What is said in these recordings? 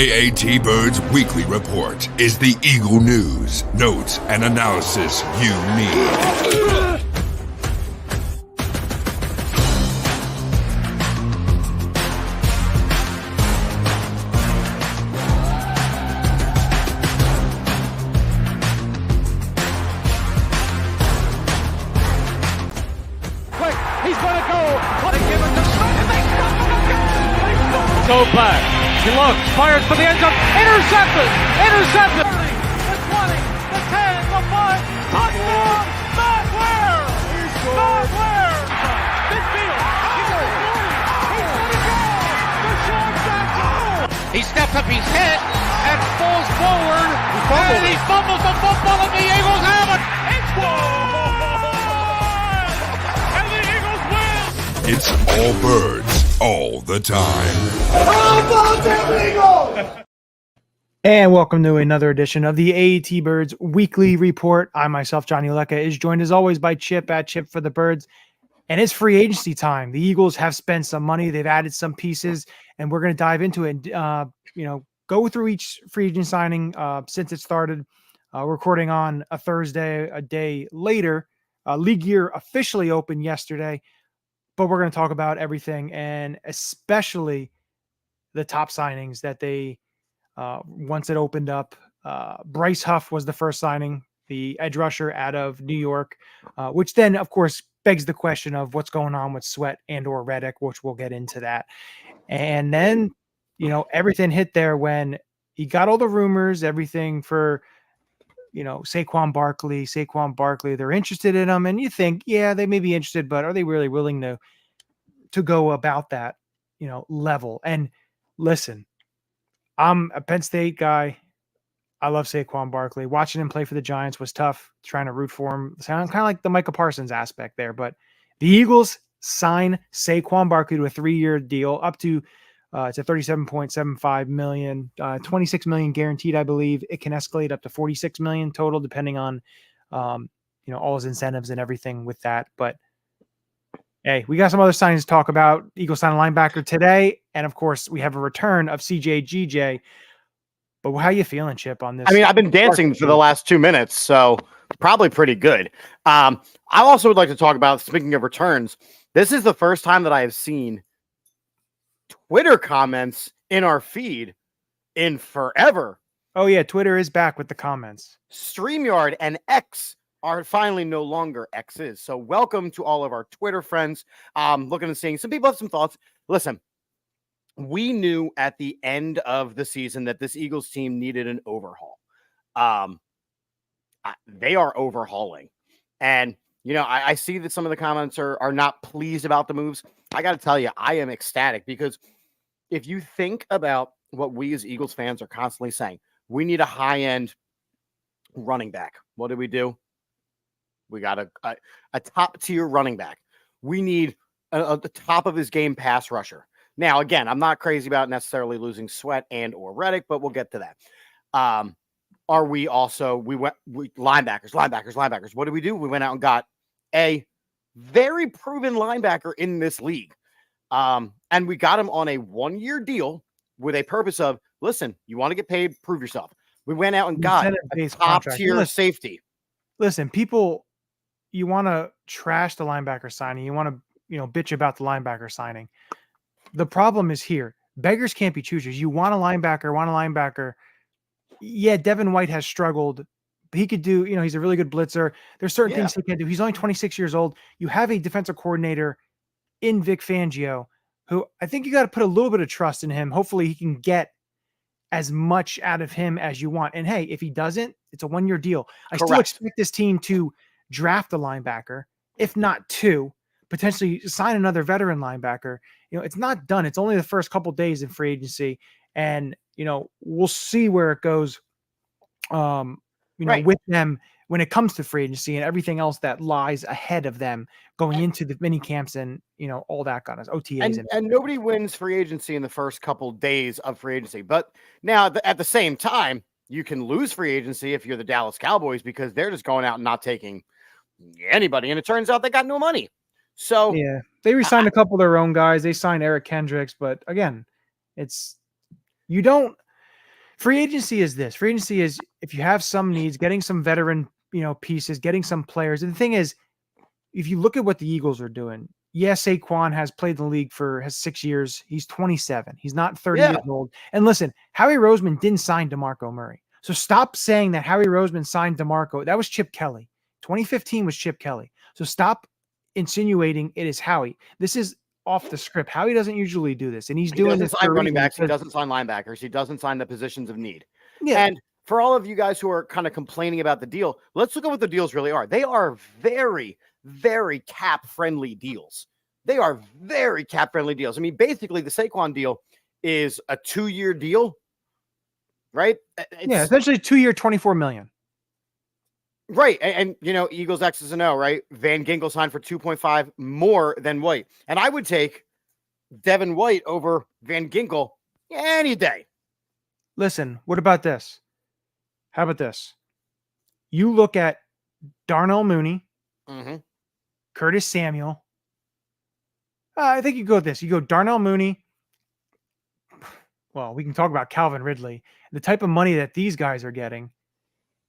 AAT Birds Weekly Report is the Eagle news, notes, and analysis you need. Go back. He looks, fires for the end zone. Intercepted. The 20, the 10, the 5. Touchdown. Matt Ware. Midfield. He's going to go. Deshaun Jackson. He steps up his head and falls forward. And he fumbles the football, and the Eagles have it. It's one. And the Eagles win. It's all birds. All the time. And welcome to another edition of the AAT Birds Weekly Report. I myself, Johnny Ulecka, is joined as always by Chip at Chip for the Birds. And it's free agency time. The Eagles have spent some money. They've added some pieces, and we're going to dive into it. Go through each free agent signing since it started. Recording on a Thursday, a day later. League year officially opened yesterday. But we're going to talk about everything, and especially the top signings that they, once it opened up. Bryce Huff was the first signing, the edge rusher out of New York, which then, of course, begs the question of what's going on with Sweat and or Reddick, which we'll get into that. And then, everything hit there when he got all the rumors, everything for, Saquon Barkley, they're interested in him. And you think, yeah, they may be interested, but are they really willing to go about that, level? And listen, I'm a Penn State guy. I love Saquon Barkley. Watching him play for the Giants was tough, trying to root for him. Sound kind of like the Micah Parsons aspect there, but the Eagles sign Saquon Barkley to a 3-year deal up to it's a $37.75 million, $26 million guaranteed, I believe. It can escalate up to $46 million total, depending on, all his incentives and everything with that. But hey, we got some other signings to talk about. Eagles signed a linebacker today, and of course, we have a return of CJ GJ. But how you feeling, Chip, on this? I mean, I've been dancing for the last 2 minutes, so probably pretty good. I also would like to talk about, speaking of returns, this is the first time that I have seen Twitter comments in our feed in forever. Oh, yeah, Twitter is back with the comments. StreamYard and X are finally no longer X's. So welcome to all of our Twitter friends. Looking and seeing some people have some thoughts. Listen, we knew at the end of the season that this Eagles team needed an overhaul. They are overhauling. And, I see that some of the comments are not pleased about the moves. I got to tell you, I am ecstatic because if you think about what we as Eagles fans are constantly saying, we need a high-end running back. What do? We got a top-tier running back. We need the top of his game pass rusher. Now, again, I'm not crazy about necessarily losing Sweat and or Reddick, but we'll get to that. Linebackers. What did we do? We went out and got a very proven linebacker in this league. And we got him on a 1-year deal with a purpose of, listen, you want to get paid, prove yourself. We went out and got a top-tier safety. Listen, people, you want to trash the linebacker signing. You want to, bitch about the linebacker signing. The problem is here. Beggars can't be choosers. You want a linebacker. Yeah, Devin White has struggled. But he could do, he's a really good blitzer. There's certain things he can do. He's only 26 years old. You have a defensive coordinator in Vic Fangio, who I think you got to put a little bit of trust in him. Hopefully he can get as much out of him as you want. And hey, if he doesn't, it's a 1-year deal. I still expect this team to draft a linebacker, if not 2, potentially sign another veteran linebacker. It's not done. It's only the first couple days in free agency. And, we'll see where it goes. With them when it comes to free agency and everything else that lies ahead of them going into the mini camps and, all that kind of OTAs. And nobody wins free agency in the first couple days of free agency. But now at the same time, you can lose free agency if you're the Dallas Cowboys because they're just going out and not taking anybody. And it turns out they got no money. So yeah, they re-signed a couple of their own guys. They signed Eric Kendricks, but again, it's, you don't, Free agency is this. Free agency is if you have some needs, getting some veteran, pieces, getting some players. And the thing is, if you look at what the Eagles are doing, yes, Saquon has played in the league has 6 years. He's 27. He's not 30 years old. And listen, Howie Roseman didn't sign DeMarco Murray. So stop saying that Howie Roseman signed DeMarco. That was Chip Kelly. 2015 was Chip Kelly. So stop insinuating it is Howie. This is off the script. Howie doesn't usually do this. And he doesn't this sign running backs. He doesn't sign linebackers. He doesn't sign the positions of need. Yeah. And for all of you guys who are kind of complaining about the deal, let's look at what the deals really are. They are very, very cap-friendly deals. They are very cap-friendly deals. I mean, basically, the Saquon deal is a 2-year deal, right? Yeah, essentially 2-year, $24 million. Right. And Eagles X's and O, right? Van Ginkel signed for 2.5 more than White. And I would take Devin White over Van Ginkel any day. Listen, what about this? How about this? You look at Darnell Mooney, Curtis Samuel. I think you go with this. You go Darnell Mooney. Well, we can talk about Calvin Ridley. The type of money that these guys are getting.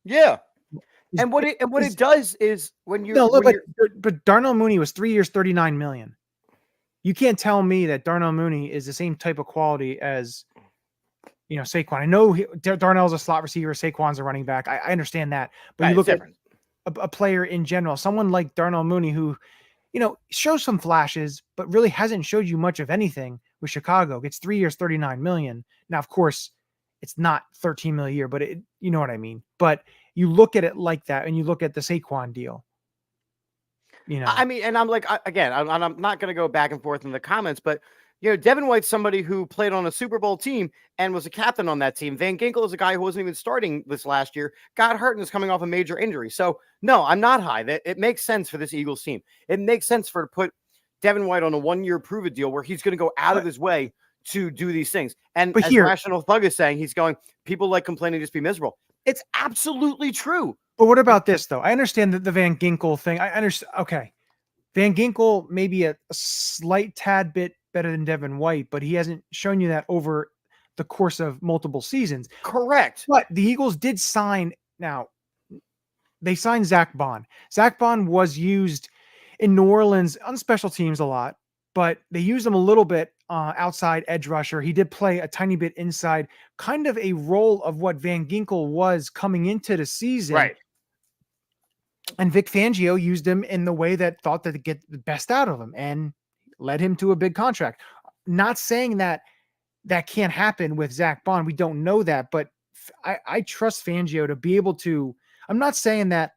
Yeah. And what it does is when you but Darnell Mooney was 3 years, $39 million. You can't tell me that Darnell Mooney is the same type of quality as Saquon. I know Darnell's a slot receiver, Saquon's a running back. I understand that, but you look at a player in general, someone like Darnell Mooney who, shows some flashes, but really hasn't showed you much of anything with Chicago. Gets 3 years, $39 million. Now, of course, it's not $13 million a year, but you know what I mean. But you look at it like that, and you look at the Saquon deal. I mean, and I'm like, again, I'm not going to go back and forth in the comments, but Devin White's somebody who played on a Super Bowl team and was a captain on that team. Van Ginkel is a guy who wasn't even starting this last year, got hurt and is coming off a major injury. So no, I'm not high. It makes sense for this Eagles team. It makes sense to put Devin White on a 1-year prove-it deal where he's going to go out of his way to do these things. And as Rational Thug is saying, he's going, people like complaining just be miserable. It's absolutely true. But what about this, though? I understand that the Van Ginkel thing. I understand. Okay. Van Ginkel maybe a slight tad bit better than Devin White, but he hasn't shown you that over the course of multiple seasons. Correct. But the Eagles did sign. Now, they signed Zach Bond. Zach Bond was used in New Orleans on special teams a lot, but they used him a little bit outside edge rusher. He did play a tiny bit inside, kind of a role of what Van Ginkel was coming into the season. Right. And Vic Fangio used him in the way that thought that to get the best out of him and led him to a big contract. Not saying that can't happen with Zach Bond. We don't know that, but I trust Fangio to be able to. I'm not saying that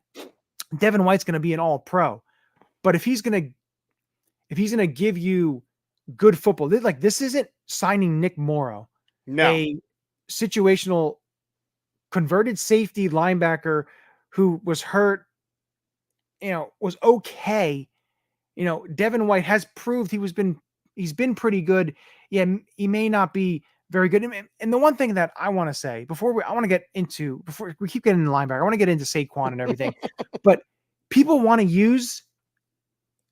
Devin White's going to be an all-pro, but if he's going to give you good football, this isn't signing Nick Morrow, a situational converted safety linebacker who was hurt, was okay. Devin White has proved he's been pretty good. Yeah, he may not be very good. And the one thing that I want to say before we keep getting into linebacker, I want to get into Saquon and everything, but people want to use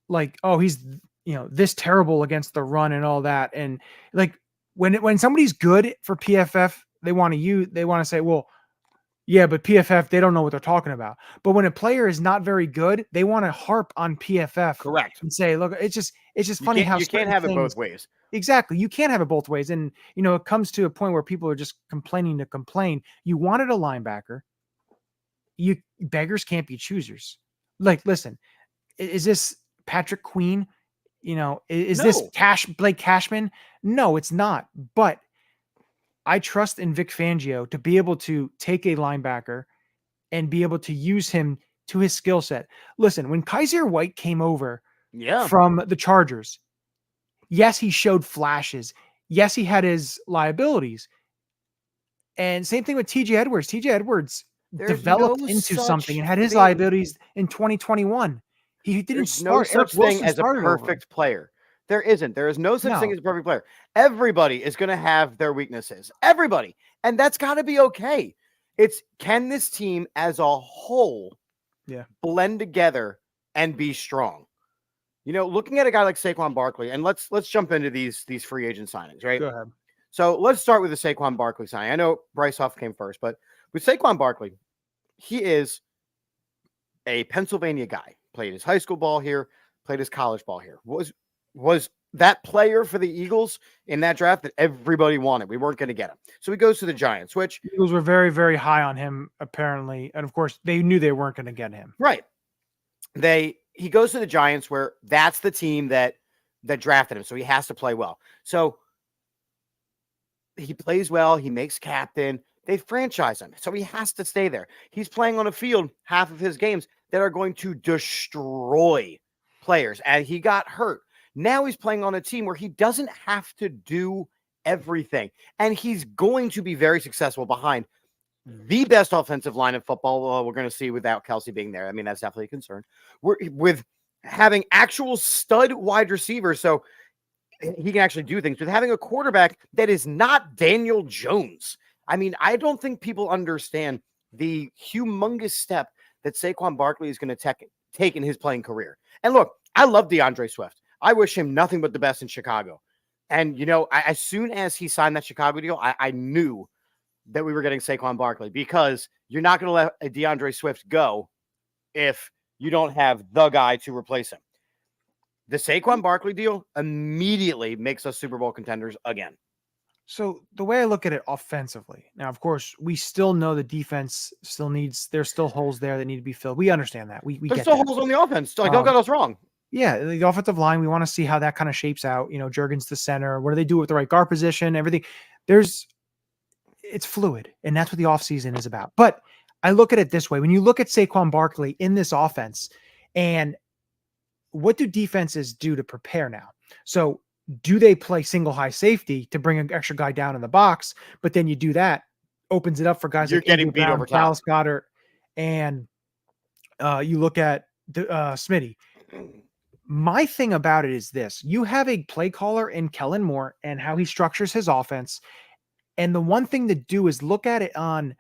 like, oh, he's this terrible against the run and all that. And like when somebody's good for PFF, they want to say, well, yeah, but PFF, they don't know what they're talking about. But when a player is not very good, they want to harp on PFF. Correct. And say, look, it's just funny how you can't have it both ways. Exactly. You can't have it both ways. And, it comes to a point where people are just complaining to complain. You wanted a linebacker. Beggars can't be choosers. Like, listen, is this Patrick Queen? Is this Blake Cashman? No, it's not. But I trust in Vic Fangio to be able to take a linebacker and be able to use him to his skill set. Listen, when Kaiser White came over from the Chargers, yes, he showed flashes. Yes, he had his liabilities. And same thing with TJ Edwards. TJ Edwards developed into something and had his liabilities in 2021. He didn't start. No such thing as a perfect player. There isn't. There is no such thing as a perfect player. Everybody is going to have their weaknesses. Everybody. And that's got to be okay. Can this team as a whole blend together and be strong? Looking at a guy like Saquon Barkley, and let's jump into these free agent signings, right? Go ahead. So let's start with the Saquon Barkley sign. I know Bryce Huff came first, but with Saquon Barkley, he is a Pennsylvania guy. Played his high school ball here, played his college ball here. Was that player for the Eagles in that draft that everybody wanted. We weren't going to get him. So he goes to the Giants, which the Eagles were very, very high on him, apparently. And of course, they knew they weren't going to get him. Right. He goes to the Giants, where that's the team that drafted him. So he has to play well. So he plays well. He makes captain. They franchise him. So he has to stay there. He's playing on a field, half of his games, that are going to destroy players. And he got hurt. Now he's playing on a team where he doesn't have to do everything. And he's going to be very successful behind the best offensive line in football. We're going to see without Kelsey being there. I mean, that's definitely a concern. With having actual stud wide receivers, so he can actually do things. With having a quarterback that is not Daniel Jones. I mean, I don't think people understand the humongous step that Saquon Barkley is going to take in his playing career. And look, I love DeAndre Swift. I wish him nothing but the best in Chicago. And, as soon as he signed that Chicago deal, I knew that we were getting Saquon Barkley, because you're not going to let a DeAndre Swift go if you don't have the guy to replace him. The Saquon Barkley deal immediately makes us Super Bowl contenders again. So the way I look at it offensively, now, of course, we still know the defense there's still holes there that need to be filled. We understand that. We There's get still that. holes on the offense. Don't get us wrong. Yeah, the offensive line, we want to see how that kind of shapes out. Jurgens the center. What do they do with the right guard position? Everything. It's fluid, and that's what the offseason is about. But I look at it this way. When you look at Saquon Barkley in this offense, and what do defenses do to prepare now? So do they play single high safety to bring an extra guy down in the box? But then you do that, opens it up for guys like getting beat over top. Dallas Goedert, and you look at Smitty. My thing about it is this. You have a play caller in Kellen Moore and how he structures his offense. And the one thing to do is look at it on,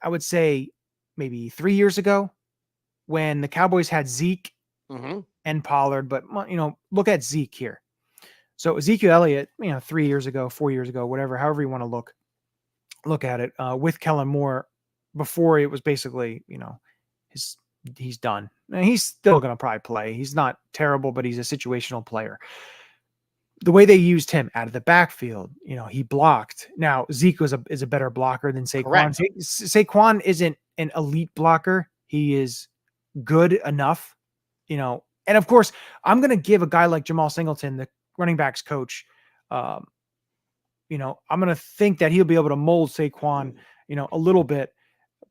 I would say, maybe 3 years ago when the Cowboys had Zeke and Pollard. But, look at Zeke here. So Ezekiel Elliott, 3 years ago, 4 years ago, whatever, however you want to look at it, with Kellen Moore, before it was basically, he's done. And he's still going to probably play. He's not terrible, but he's a situational player. The way they used him out of the backfield, he blocked. Now, Zeke is a better blocker than Saquon. Saquon isn't an elite blocker. He is good enough, And of course, I'm going to give a guy like Jamal Singleton, the running backs coach, I'm going to think that he'll be able to mold Saquon, a little bit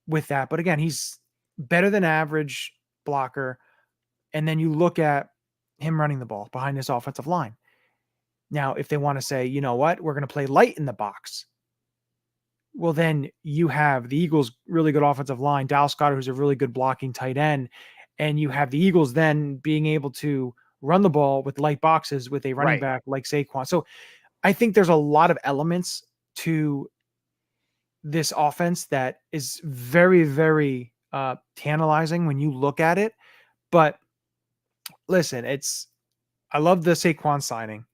with that. But again, he's better than average blocker. And then you look at him running the ball behind this offensive line. Now, if they want to say, you know what, we're going to play light in the box. Well, then you have the Eagles' really good offensive line, Dallas Goedert, who's a really good blocking tight end. And you have the Eagles then being able to run the ball with light boxes with a running back like Saquon. So I think there's a lot of elements to this offense that is very, very tantalizing when you look at it. But listen, I love the Saquon signing.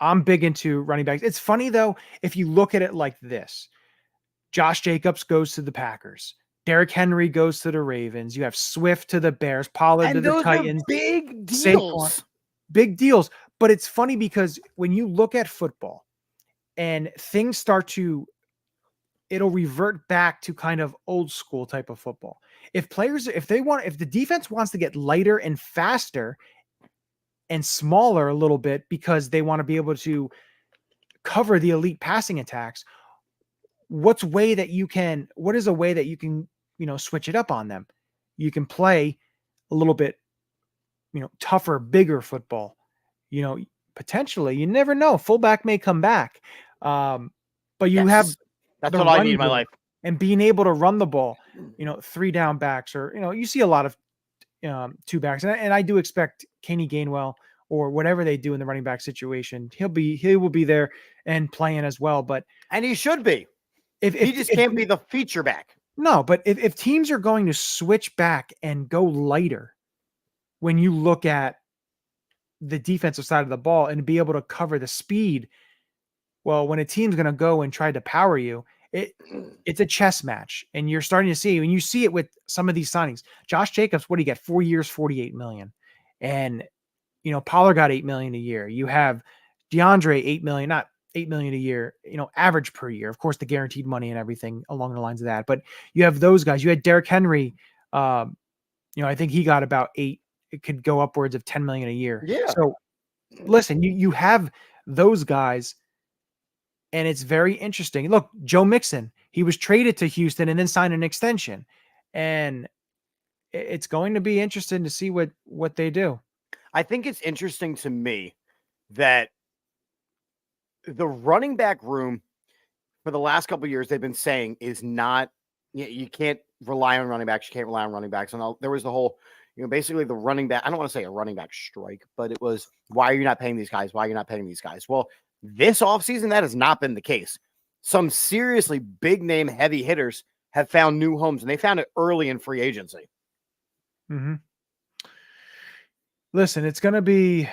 I'm big into running backs. It's funny, though, if you look at it like this. Josh Jacobs goes to the Packers. Derrick Henry goes to the Ravens. You have Swift to the Bears, Pollard to the Titans. Big deals. Saquon, big deals. But it's funny because when you look at football and things it'll revert back to kind of old school type of football. If the defense wants to get lighter and faster and smaller a little bit because they want to be able to cover the elite passing attacks, what is a way that you can, switch it up on them? You can play a little bit, tougher, bigger football, potentially, you never know. Fullback may come back. But that's what I need in my life. And being able to run the ball, 3 down backs, or, you see a lot of 2 backs. And I do expect Kenny Gainwell or whatever they do in the running back situation, he will be there and playing as well. And he should be. He just can't be the feature back. No, but if teams are going to switch back and go lighter, when you look at the defensive side of the ball and be able to cover the speed, Well, when a team's going to go and try to power you, it's a chess match, and you're starting to see, and you see it with some of these signings. Josh Jacobs, what do you get? 4 years, $48 million. And, Pollard got $8 million a year. You have DeAndre, $8 million, not $8 million a year, average per year. Of course, the guaranteed money and everything along the lines of that. But you have those guys. You had Derrick Henry. I think he got about 8. It could go upwards of $10 million a year. Yeah. So listen, you have those guys, and it's very interesting. Look, Joe Mixon, he was traded to Houston and then signed an extension, and it's going to be interesting to see what they do. I think it's interesting to me that the running back room for the last couple of years they've been saying is not, you can't rely on running backs. You can't rely on running backs. And there was the whole, basically the running back, I don't want to say a running back strike, but it was, why are you not paying these guys? Why are you not paying these guys? Well, this offseason, that has not been the case. Some seriously big name heavy hitters have found new homes, and they found it early in free agency. Mm-hmm. Listen, it's going to be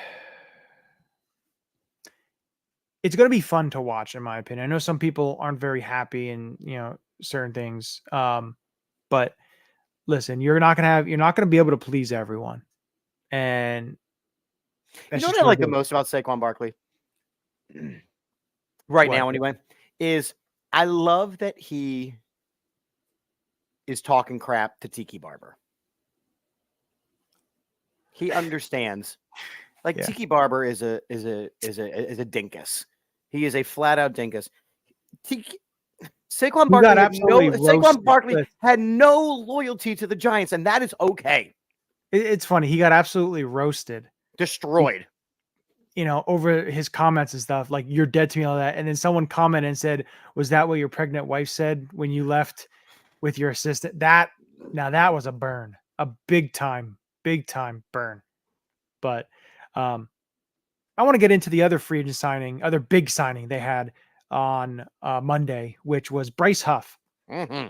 fun to watch, in my opinion. I know some people aren't very happy in, certain things. But listen, you're not going to be able to please everyone. And you know what I like the most about Saquon Barkley? Now, anyway, is I love that he is talking crap to Tiki Barber. He understands. Tiki Barber is a dinkus. He is a flat out dinkus. Saquon Barkley had no loyalty to the Giants, and that is okay. It's funny. He got absolutely roasted, destroyed. Over his comments and stuff, like, you're dead to me, all that. And then someone commented and said, was that what your pregnant wife said when you left with your assistant? That was a burn, a big time burn. But I want to get into the other free agent other big signing they had on Monday, which was Bryce Huff. Mm-hmm.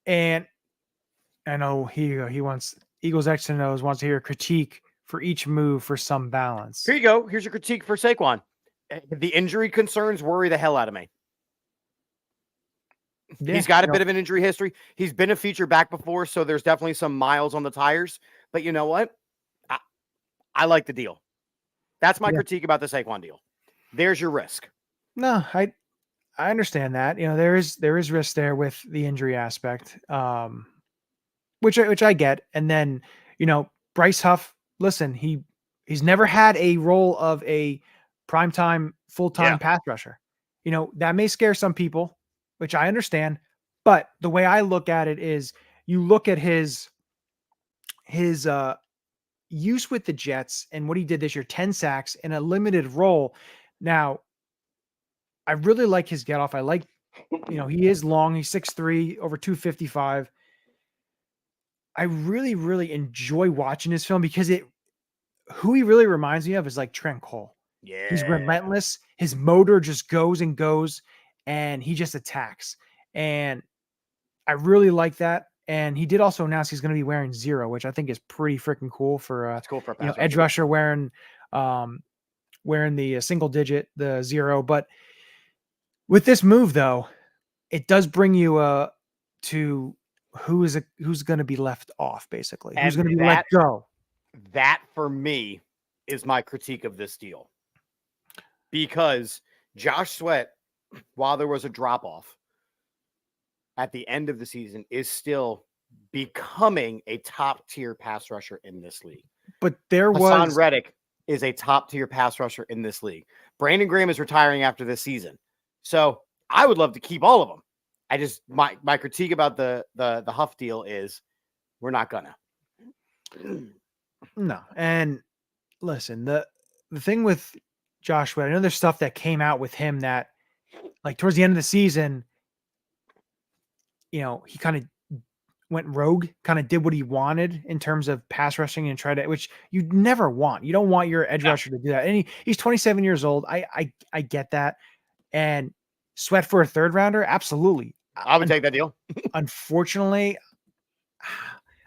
And I know he wants Eagles X and O's wants to hear a critique for each move for some balance. Here you go. Here's your critique for Saquon. The injury concerns worry the hell out of me. Yeah, he's got a bit of an injury history. He's been a feature back before, so there's definitely some miles on the tires. But you know what? I like the deal. That's my critique about the Saquon deal. There's your risk. No, I understand that. There is risk there with the injury aspect, which I get. And then, Bryce Huff, listen, he's never had a role of a primetime, full-time pass rusher. That may scare some people, which I understand. But the way I look at it is, you look at his use with the Jets and what he did this year, 10 sacks in a limited role. Now, I really like his get off. I like, he is long. He's 6'3", over 255. I really, really enjoy watching his film because who he really reminds me of is like Trent Cole. Yeah. He's relentless. His motor just goes and goes, and he just attacks. And I really like that. And he did also announce he's going to be wearing 0, which I think is pretty freaking cool for a edge rusher wearing the single digit, the 0. But with this move, though, it does bring you to who's going to be left off, basically. And who's going to be let go. That, for me, is my critique of this deal. Because Josh Sweat, while there was a drop-off at the end of the season, is still becoming a top-tier pass rusher in this league. But there Hassan Reddick is a top-tier pass rusher in this league. Brandon Graham is retiring after this season. So I would love to keep all of them. I just, my critique about the Huff deal is we're not gonna. No. And listen, the thing with Josh Sweat, I know there's stuff that came out with him that, like, towards the end of the season, he kind of went rogue, kind of did what he wanted in terms of pass rushing and which you never want. You don't want your edge rusher to do that. And he's 27 years old. I get that. And Sweat for a third rounder? Absolutely. I would take that deal. Unfortunately,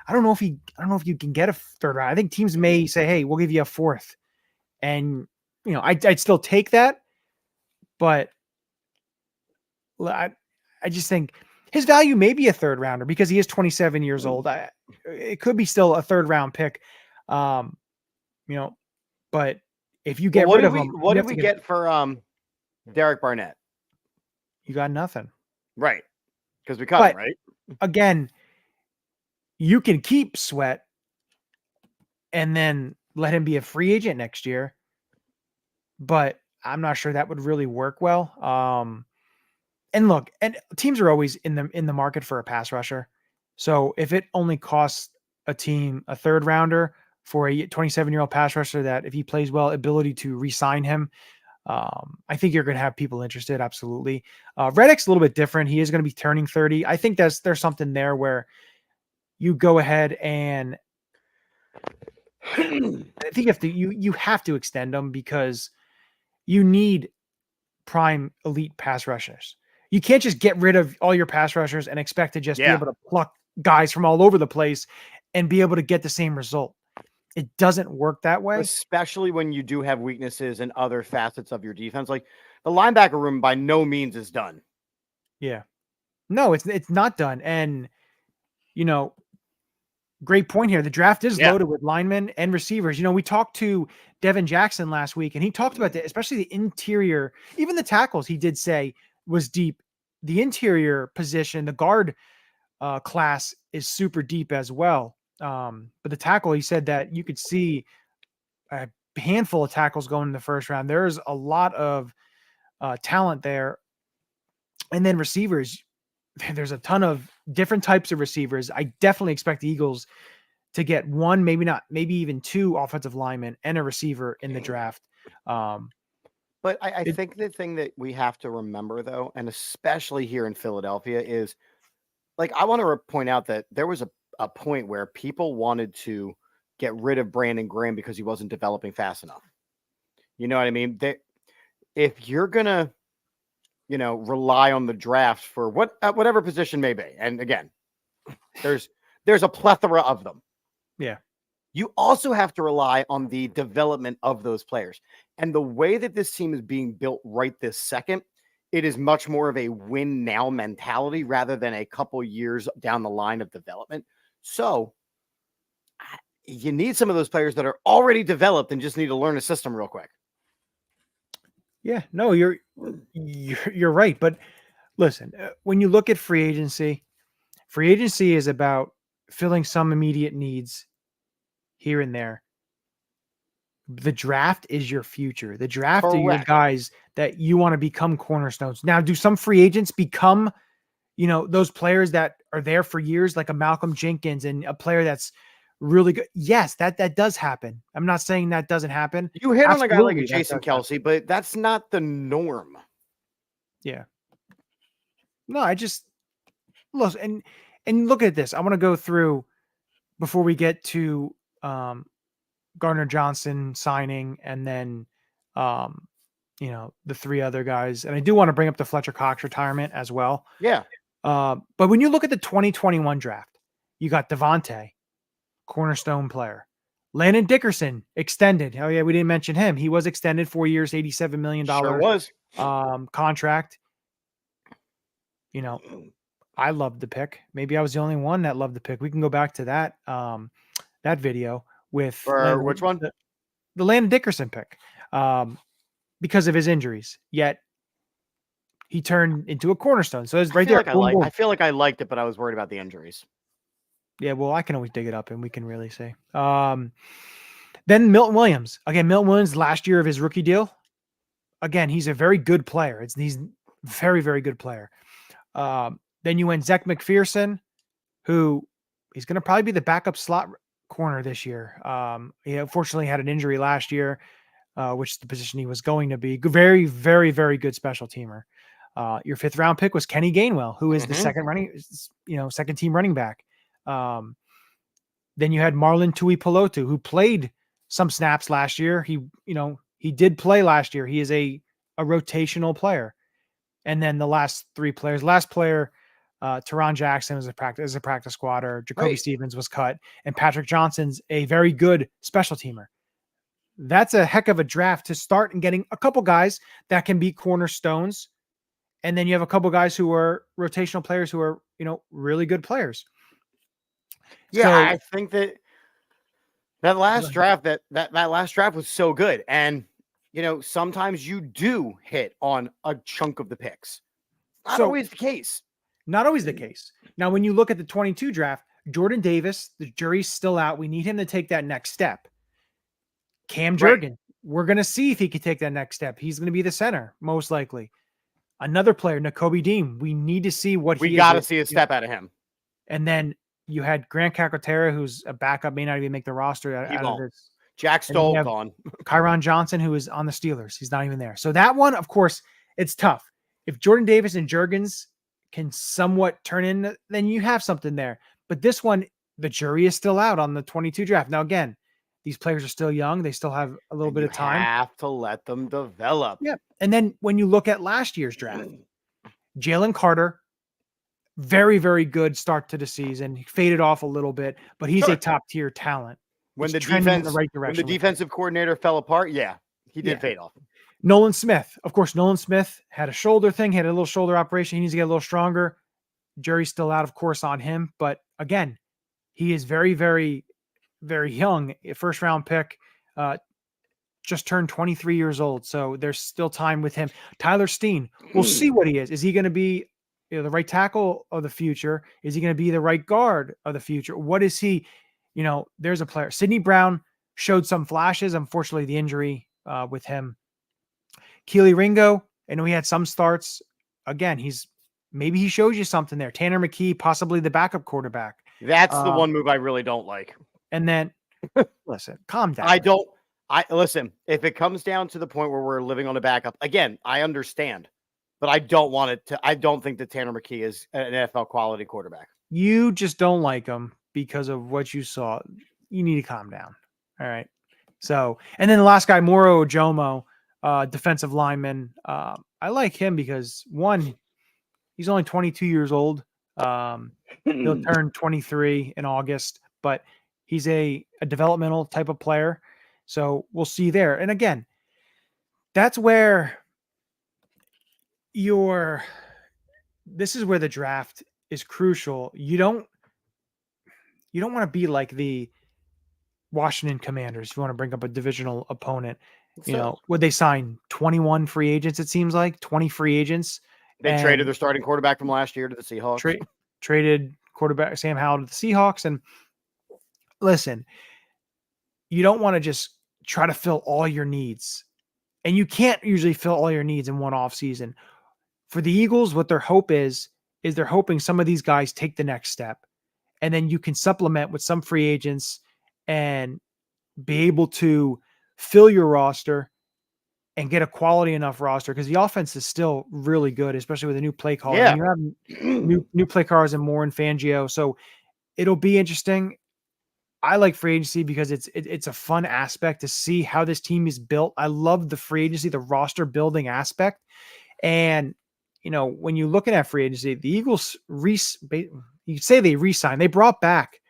I don't know if you can get a third round. I think teams may say, hey, we'll give you a fourth. And I'd still take that, but I just think his value may be a third rounder because he is 27 years old. It could be still a third round pick. But if you get rid of him, what did we get for Derek Barnett? You got nothing. Right. Because we cut him, right? Again, you can keep Sweat and then let him be a free agent next year. But I'm not sure that would really work well. And look, and teams are always in the market for a pass rusher. So if it only costs a team a third rounder for a 27-year-old pass rusher that if he plays well, ability to re-sign him, I think you're going to have people interested. Absolutely. Reddick's a little bit different. He is going to be turning 30. I think there's something there where you go ahead and I think you have to extend them because you need prime elite pass rushers. You can't just get rid of all your pass rushers and expect to just be able to pluck guys from all over the place and be able to get the same result. It doesn't work that way. Especially when you do have weaknesses in other facets of your defense. Like the linebacker room by no means is done. Yeah. No, it's not done. And, great point here. The draft is loaded with linemen and receivers. We talked to Devin Jackson last week, and he talked about especially the interior, even the tackles he did say was deep. The interior position, the guard class is super deep as well. But the tackle, he said that you could see a handful of tackles going in the first round. There's a lot of talent there. And then receivers, there's a ton of different types of receivers. I definitely expect the Eagles to get one, maybe even two offensive linemen and a receiver in the draft. But I think the thing that we have to remember, though, and especially here in Philadelphia, is like I want to point out that there was a point where people wanted to get rid of Brandon Graham because he wasn't developing fast enough. You know what I mean? If you're going to, rely on the draft for whatever position may be, and again, there's a plethora of them. Yeah. You also have to rely on the development of those players. And the way that this team is being built right this second, it is much more of a win now mentality rather than a couple years down the line of development. So you need some of those players that are already developed and just need to learn a system real quick. Yeah, no, you're right. But listen, when you look at free agency is about filling some immediate needs here and there. The draft is your future. The draft are your guys that you want to become cornerstones. Now, do some free agents become, those players that are there for years, like a Malcolm Jenkins and a player that's really good? Yes, that does happen. I'm not saying that doesn't happen. You hit on a guy like a Jason Kelce, but that's not the norm. Yeah. No, I just look and look at this. I want to go through before we get to Gardner Johnson signing and then the three other guys. And I do want to bring up the Fletcher Cox retirement as well. Yeah. But when you look at the 2021 draft, you got Devontae, cornerstone player. Landon Dickerson extended. Oh yeah, we didn't mention him. He was extended 4 years, $87 million contract. I loved the pick. Maybe I was the only one that loved the pick. We can go back to that video with which one? The Landon Dickerson pick. Because of his injuries. Yet he turned into a cornerstone. So it's right there. I feel like I liked it, but I was worried about the injuries. Yeah, well, I can always dig it up and we can really see. Then Milton Williams. Again, Milton Williams, last year of his rookie deal. Again, he's a very good player. He's very, very good player. Then you went Zach McPherson, who he's going to probably be the backup slot corner this year. He unfortunately had an injury last year, which is the position he was going to be. Very, very, very good special teamer. Your 5th round pick was Kenny Gainwell, who is the second team running back. Then you had Marlon Tuipulotu, who played some snaps last year. He did play last year. He is a rotational player. And then the last player, Teron Jackson is a practice squatter. Jacoby Stevens was cut, and Patrick Johnson's a very good special teamer. that's a heck of a draft to start and getting a couple guys that can be cornerstones. And then you have a couple guys who are rotational players who are, really good players. Yeah, So, I think that last draft, that last draft was so good. And, sometimes you do hit on a chunk of the picks. Not always the case. Not always the case. Now, when you look at the 22 draft, Jordan Davis, the jury's still out. We need him to take that next step. Cam Jurgen, we're going to see if he can take that next step. He's going to be the center, most likely. Another player, Nakobe Dean, we need to see what we got to see a step out of him. And then you had Grant Calcaterra, who's a backup, may not even make the roster. Out of this. Jack Stoll gone. Kyron Johnson, who is on the Steelers. He's not even there. So that one, of course, it's tough. If Jordan Davis and Jurgens can somewhat turn in, then you have something there. But this one, the jury is still out on the 22 draft. Now, again, these players are still young. They still have a little bit of time. You have to let them develop. Yeah. And then when you look at last year's draft, Jalen Carter, very, very good start to the season. He faded off a little bit, but he's a top-tier talent. When he's the in the right direction. When the defensive coordinator fell apart, he did fade off. Nolan Smith. Of course, Nolan Smith had a shoulder thing, had a little shoulder operation. He needs to get a little stronger. Jury's still out, of course, on him. But again, he is very, very, very young. A first-round pick, just turned 23 years old. So there's still time with him. Tyler Steen, we'll see what he is. Is he going to be the right tackle of the future? Is he going to be the right guard of the future? What is he? There's a player. Sidney Brown showed some flashes. Unfortunately, the injury with him. Keely Ringo, I know he had some starts. Again, maybe he shows you something there. Tanner McKee, possibly the backup quarterback. That's the one move I really don't like. And then, listen, calm down. Listen, if it comes down to the point where we're living on a backup, again, I understand, but I don't think that Tanner McKee is an NFL quality quarterback. You just don't like him because of what you saw. You need to calm down. All right. So, and then the last guy, Moro Ojomo, defensive lineman. I like him because one, he's only 22 years old. He'll turn 23 in August, but he's a developmental type of player. So we'll see there. And again, that's where this is where the draft is crucial. You don't want to be like the Washington Commanders. If you want to bring up a divisional opponent, would they sign 21 free agents? It seems like 20 free agents. They traded their starting quarterback from last year to the Seahawks. Traded quarterback Sam Howell to the Seahawks. And listen, you don't want to just try to fill all your needs. And you can't usually fill all your needs in one off season. For the Eagles, what their hope is they're hoping some of these guys take the next step. And then you can supplement with some free agents and be able to fill your roster and get a quality enough roster, because the offense is still really good, especially with a new play caller. Yeah. You have new play callers and more in Fangio. So it'll be interesting. I like free agency because it's a fun aspect to see how this team is built. I love the free agency, the roster building aspect. And, when you're looking at free agency, the Eagles, you say they re-signed. They brought back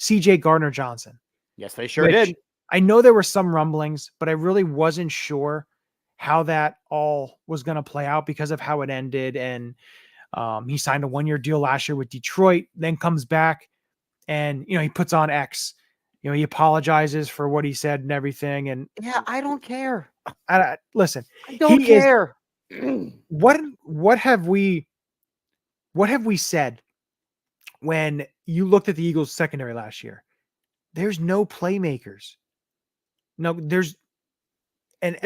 CJ Gardner-Johnson. Yes, they sure did. I know there were some rumblings, but I really wasn't sure how that all was going to play out because of how it ended. And he signed a 1-year deal last year with Detroit, then comes back and, he puts on X. He apologizes for what he said and everything. And yeah, I don't care. Listen, I don't care. What have we said when you looked at the Eagles secondary last year? There's no playmakers. No, they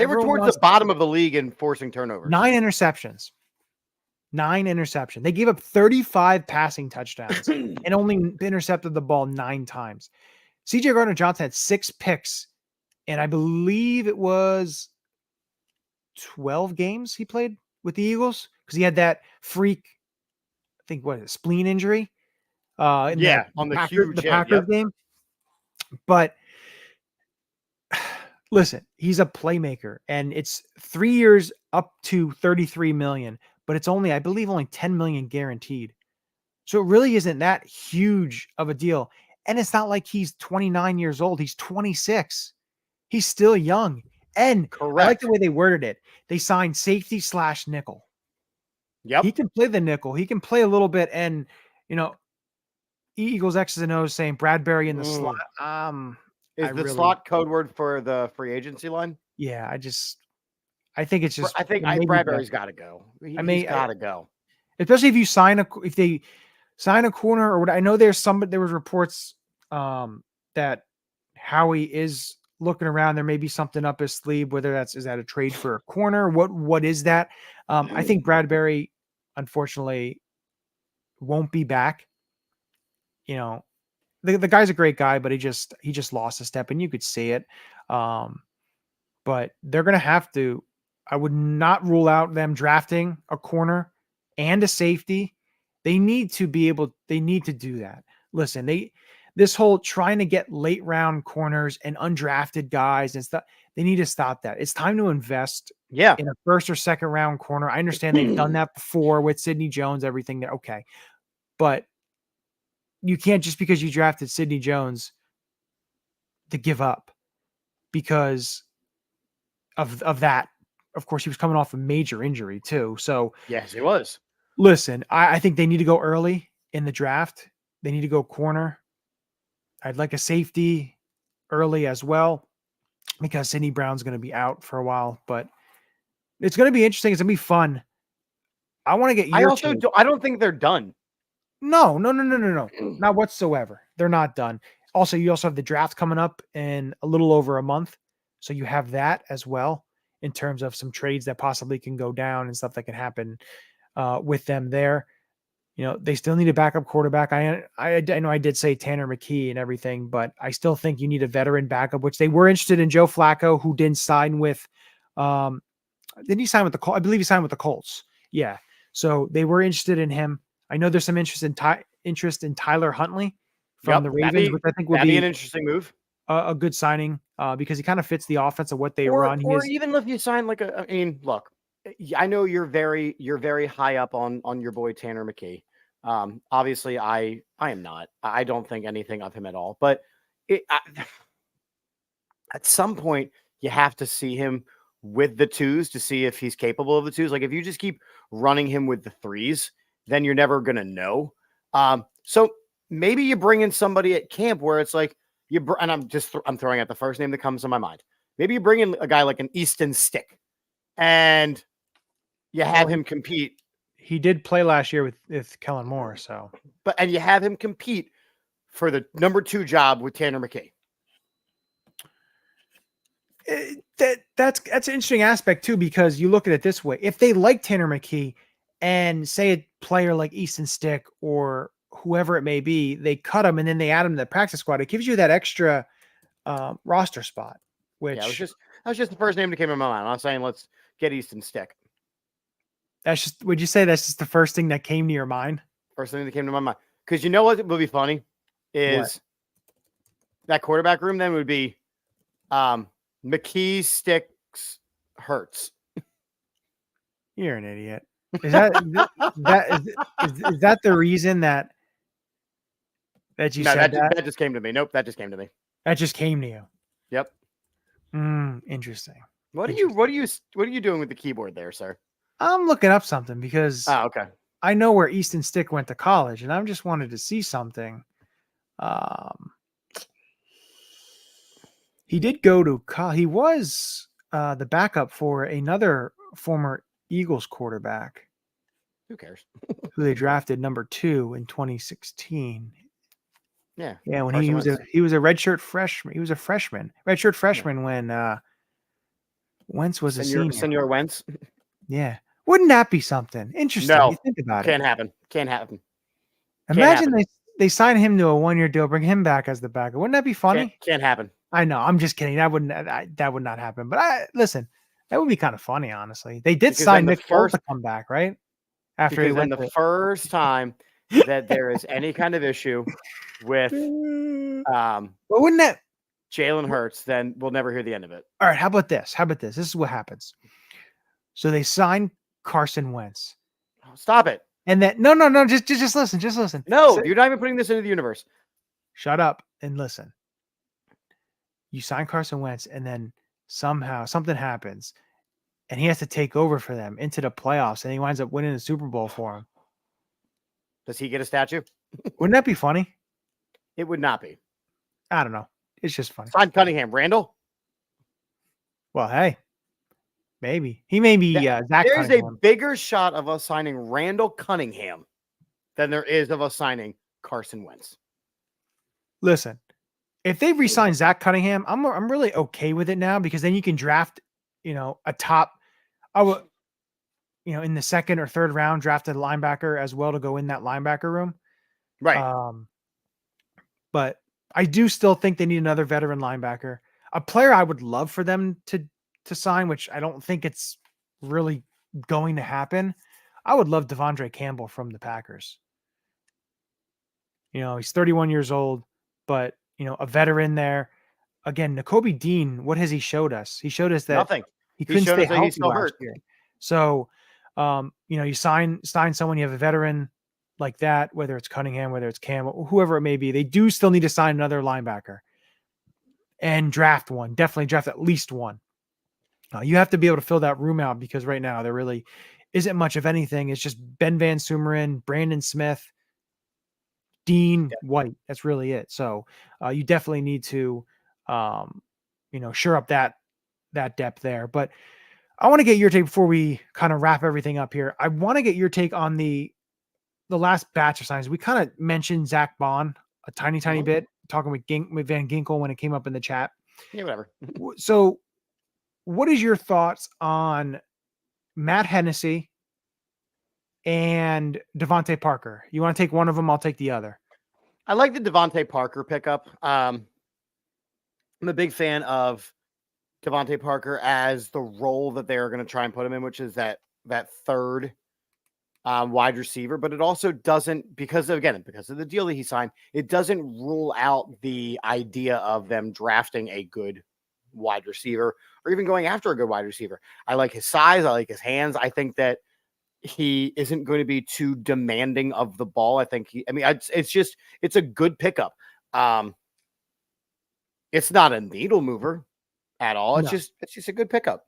were towards the bottom of the league in forcing turnovers. 9 interceptions. They gave up 35 passing touchdowns and only intercepted the ball 9 times. CJ Gardner-Johnson had 6 picks, and I believe it was 12 games he played with the Eagles because he had that freak, I think, spleen injury. On the Packers game. But listen, he's a playmaker, and it's 3 years up to $33 million, but it's only, I believe, only $10 million guaranteed. So it really isn't that huge of a deal. And it's not like he's 29 years old. He's 26. He's still young. And I like Correct. the way they worded it. They signed safety / nickel. Yep. He can play the nickel. He can play a little bit. And, Eagles X's and O's saying Bradbury in the slot. Is the slot code word for the free agency line? Yeah, I think it's just. I think Bradbury's got to go. He's got to go. Especially if they sign a corner or what. I know there was reports that Howie is looking around. There may be something up his sleeve, whether is that a trade for a corner? What is that? I think Bradbury, unfortunately, won't be back. The guy's a great guy, but he just lost a step, and you could see it. But they're gonna have to. I would not rule out them drafting a corner and a safety. They need to do that. Listen, this whole trying to get late round corners and undrafted guys and stuff, they need to stop that. It's time to invest in a first or second round corner. I understand they've done that before with Sidney Jones, everything there. Okay. But you can't, just because you drafted Sidney Jones, to give up because of that. Of course, he was coming off a major injury too. So yes, he was. Listen, I think they need to go early in the draft. They need to go corner. I'd like a safety early as well, because Sidney Brown's going to be out for a while, but it's going to be interesting. It's going to be fun. I want to get your I don't think they're done. No. Not whatsoever. They're not done. Also, you also have the draft coming up in a little over a month. So you have that as well in terms of some trades that possibly can go down and stuff that can happen with them there. They still need a backup quarterback. I know I did say Tanner McKee and everything, but I still think you need a veteran backup, which they were interested in Joe Flacco, who didn't sign with, didn't he sign with the Colts? I believe he signed with the Colts. Yeah. So they were interested in him. I know there's some interest in Tyler Huntley from the Ravens, which I think would be an interesting move. A good signing because he kind of fits the offense of what they run. Or even if you sign look, I know you're very high up on your boy Tanner McKee. Obviously, I am not. I don't think anything of him at all. But at some point, you have to see him with the twos to see if he's capable of the twos. Like if you just keep running him with the threes, then you're never gonna know. So maybe you bring in somebody at camp where it's like I'm throwing out the first name that comes to my mind. Maybe you bring in a guy like an Easton Stick, and you have him compete. He did play last year with Kellen Moore, and you have him compete for the number 2 job with Tanner McKee. That's an interesting aspect too, because you look at it this way: if they like Tanner McKee and say a player like Easton Stick or whoever it may be, they cut him and then they add him to the practice squad, it gives you that extra roster spot. Which Would you say that's just the first thing that came to your mind? First thing that came to my mind. Because you know what would be funny is that quarterback room then would be McKee, Sticks, Hurts. You're an idiot. Is that is that the reason that you said that? That just came to me. Nope, that just came to me. That just came to you. Yep. Interesting. What are you doing with the keyboard there, sir? I'm looking up something because okay. I know where Easton Stick went to college, and I just wanted to see something. He did go to college. He was the backup for another former Eagles quarterback. Who cares? Who they drafted number 2 in 2016. Yeah. Yeah, when he was a redshirt freshman. He was a freshman. Redshirt freshman when Wentz was a senior. Senor Wentz. Yeah. Wouldn't that be something interesting? No, you think about can't happen. Can't happen. Imagine they sign him to a 1-year deal, bring him back as the backup. Wouldn't that be funny? Can't happen. I know. I'm just kidding. That would not happen. But listen, that would be kind of funny, honestly. They did sign Nick Foles to come back, right? After he went the first time that there is any kind of issue with but wouldn't that Jalen Hurts, then we'll never hear the end of it. All right, how about this? This is what happens. So they sign Carson Wentz. Oh, stop it. And then no, just listen. No, you're not even putting this into the universe. Shut up and listen. you sign Carson Wentz and then somehow something happens and he has to take over for them into the playoffs and he winds up winning the Super Bowl for him. Does he get a statue? Wouldn't that be funny? It would not be. I don't know. It's just funny. Sign Cunningham. Randall? Well, hey, maybe. He may be Zach There's Cunningham. a bigger shot of us signing Randall Cunningham than there is of us signing Carson Wentz. Listen, if they re-sign Zach Cunningham, I'm really okay with it now because then you can draft, a top, in the second or third round, draft a linebacker as well to go in that linebacker room. Right. But I do still think they need another veteran linebacker. A player I would love for them to sign, which I don't think it's really going to happen. I would love Devondre Campbell from the Packers. He's 31 years old, but a veteran there. Again, Nakobe Dean, what has he showed us? He showed us that nothing. He couldn't stay healthy still last hurt. year. So, you sign someone, you have a veteran like that, whether it's Cunningham, whether it's Campbell, whoever it may be, they do still need to sign another linebacker and draft one. Definitely draft at least one. You have to be able to fill that room out because right now there really isn't much of anything. It's just Ben Van Sumeren, Brandon Smith, Dean White. That's really it. So you definitely need to, shore up that depth there. But I want to get your take before we kind of wrap everything up here. I want to get your take on the last batch of signs. We kind of mentioned Zach Bond a tiny bit, talking with Van Ginkel when it came up in the chat. Yeah, whatever. So what is your thoughts on Matt Hennessy and Devontae Parker? You want to take one of them? I'll take the other. I like the Devontae Parker pickup. I'm a big fan of Devontae Parker as the role that they're going to try and put him in, which is that third wide receiver. But it also doesn't, because of the deal that he signed, it doesn't rule out the idea of them drafting a good wide receiver or even going after a good wide receiver. I like his size. I like his hands. I think that he isn't going to be too demanding of the ball. I think it's a good pickup. It's not a needle mover at all. It's just a good pickup.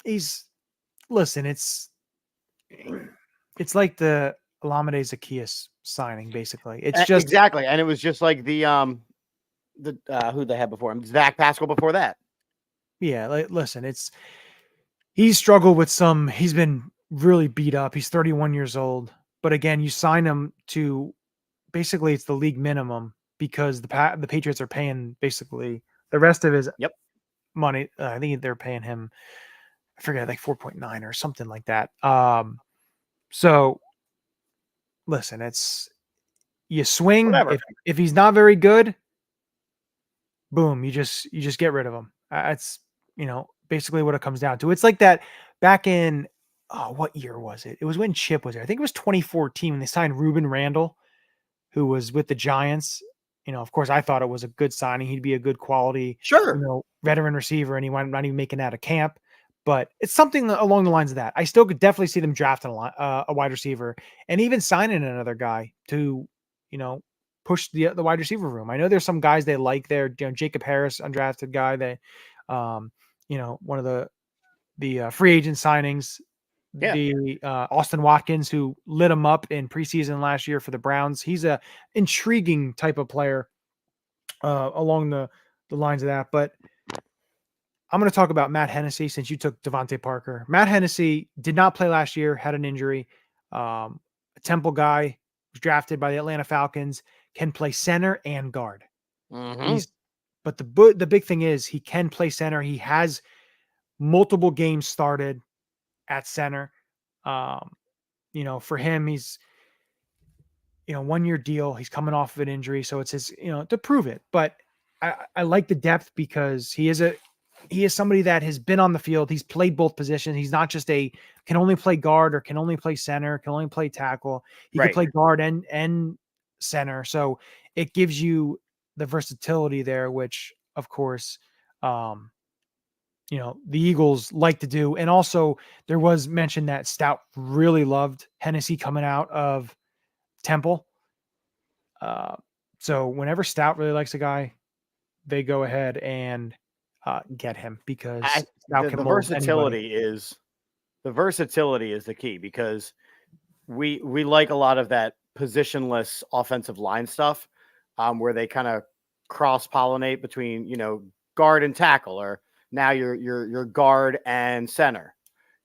It's like the Olamide Zaccheaus signing, basically. It's just exactly. And it was just like the who they had before him, Zach Pascal before that. Yeah. He's struggled with he's been really beat up. He's 31 years old, but again, you sign him to basically it's the league minimum because the Patriots are paying basically the rest of his money. I think they're paying him, I forget, like 4.9 or something like that. So listen, you swing. If he's not very good, boom, you just get rid of him. It's, basically what it comes down to. It's like that back in, what year was it? It was when Chip was there. I think it was 2014 when they signed Ruben Randall, who was with the Giants. Of course, I thought it was a good signing. He'd be a good quality, veteran receiver, and he wound up not even making out of camp. But it's something along the lines of that. I still could definitely see them drafting a wide receiver and even signing another guy to, push the wide receiver room. I know there's some guys they like there. Jacob Harris, undrafted guy. They, one of the free agent signings. Yeah. The Austin Watkins, who lit him up in preseason last year for the Browns. He's a intriguing type of player along the lines of that. But I'm going to talk about Matt Hennessy since you took Devontae Parker. Matt Hennessy did not play last year, had an injury. A Temple guy, was drafted by the Atlanta Falcons, can play center and guard. Mm-hmm. But the big thing is he can play center. He has multiple games started at center. For him, he's, 1 year deal. He's coming off of an injury. So it's his, to prove it. But I like the depth because he is somebody that has been on the field. He's played both positions. He's not just can only play guard or can only play center, can only play tackle. He can play guard and center. So it gives you the versatility there, which of course, the Eagles like to do. And also there was mention that Stout really loved Hennessy coming out of Temple. So whenever Stout really likes a guy, they go ahead and get him, because the versatility is the key, because we like a lot of that positionless offensive line stuff, where they kind of cross pollinate between, guard and tackle, or now your guard and center.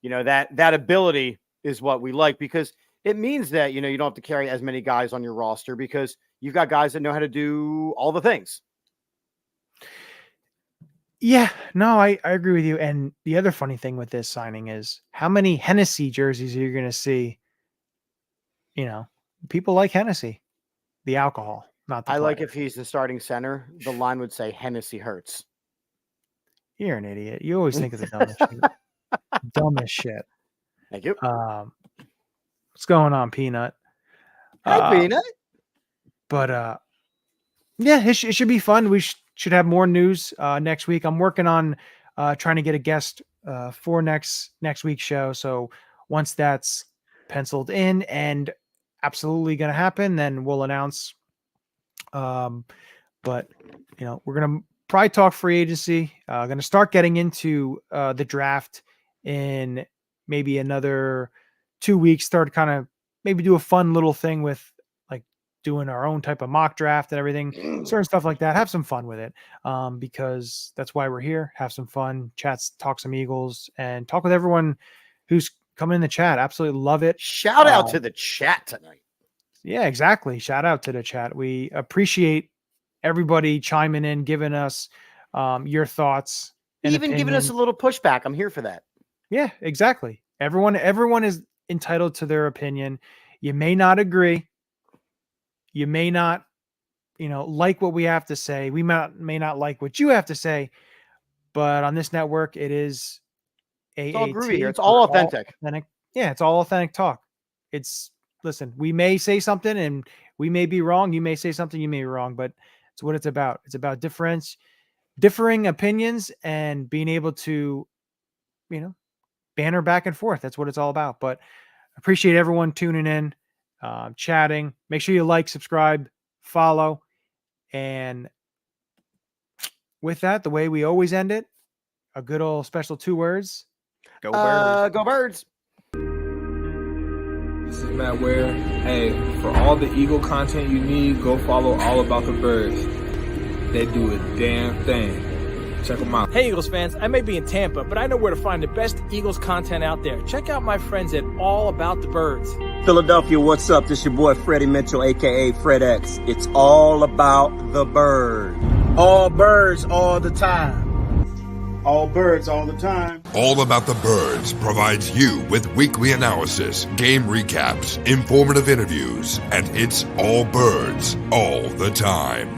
That ability is what we like, because it means that, you don't have to carry as many guys on your roster, because you've got guys that know how to do all the things. Yeah, no, I agree with you. And the other funny thing with this signing is how many Hennessy jerseys are you going to see? People like Hennessy, the alcohol, not the I player. like if he's the starting center, the line would say Hennessy hurts. You're an idiot. You always think of the dumbest shit. Dumbest shit. Thank you. What's going on, Peanut? Hi, Peanut. But yeah, it should be fun. We should have more news next week. I'm working on trying to get a guest for next week's show. So once that's penciled in and absolutely going to happen, then we'll announce. But we're going to probably talk free agency. Going to start getting into the draft in maybe another 2 weeks. Start kind of maybe do a fun little thing with like doing our own type of mock draft and everything, certain stuff like that. Have some fun with it, because that's why we're here. Have some fun, chats, talk some Eagles, and talk with everyone who's coming in the chat. Absolutely love it. Shout out to the chat tonight. Yeah, exactly. Shout out to the chat. We appreciate everybody chiming in, giving us your thoughts, and even giving us a little pushback. I'm here for that. Yeah, exactly. Everyone is entitled to their opinion. You may not agree. You may not, like what we have to say. We may not like what you have to say, but on this network, it is It's all AAT. groovy here. It's all authentic. Yeah, it's all authentic talk. Listen, we may say something and we may be wrong. You may say something, you may be wrong, but it's what it's about. It's about differing opinions and being able to, banter back and forth. That's what it's all about. But appreciate everyone tuning in, chatting. Make sure you like, subscribe, follow. And with that, the way we always end it, a good old special 2 words. Go Birds. Go Birds. This is Matt Ware. Hey, for all the Eagle content you need, go follow All About the Birds. They do a damn thing. Check them out. Hey, Eagles fans, I may be in Tampa, but I know where to find the best Eagles content out there. Check out my friends at All About the Birds. Philadelphia, what's up? This your boy Freddie Mitchell, a.k.a. Fred X. It's all about the bird. All birds all the time. All birds all the time. All About the Birds provides you with weekly analysis, game recaps, informative interviews, and it's all birds all the time.